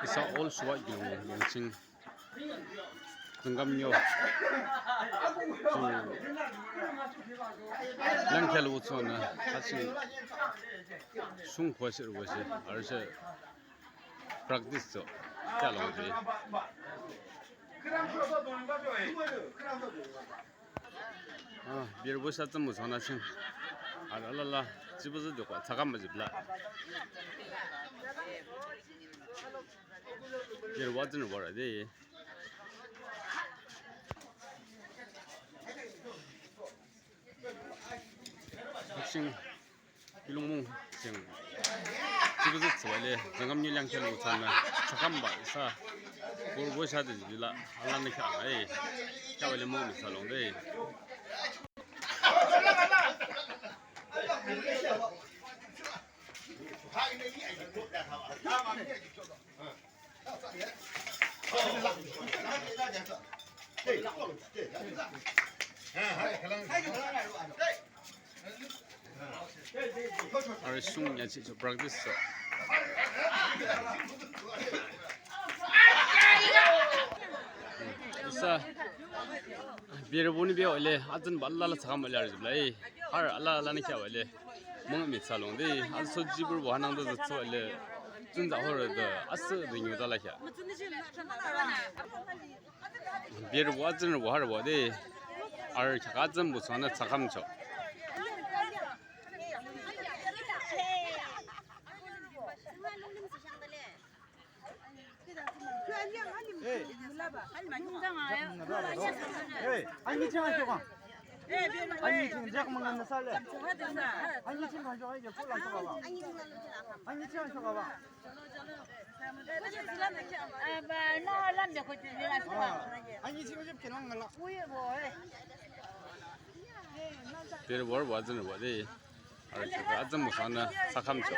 Isa all suwa yung sing tenggamyo lang khel utso na kasi sung khwasir wase arse practice so chalong je bir bosa zemu sona sing alala 지부지 되고 잠깐만 집라 얘 와드는 뭐라 돼 학생 일롱몽 생 지부지 좋아해 정감률 양태로 찾나 잠깐만 사 보셔도 집라 알라는 게 아예 자원이 몸이 살롱데 Are sungnya sih practice so. Bisa biar buni biar oleh adan balla sakam oleh harus belai. Har Allah ni kya oleh. Mungkin misalnya deh, asal jibur bahanang tu tu oleh. 준자 호르도 아스 링유달라샤 비르 와즈는 와르 와데 알 자가즘 무선의 자감죠 아니 지금 아니 지금 잠깐만 살래. 아니 지금 가져와 이제 꼴랑 쳐봐봐. 아니 지금 쳐봐봐. 아니 지금 좀 편한 걸라. 비르 월 와즈는 와데 알 자가즘 무선의 자감죠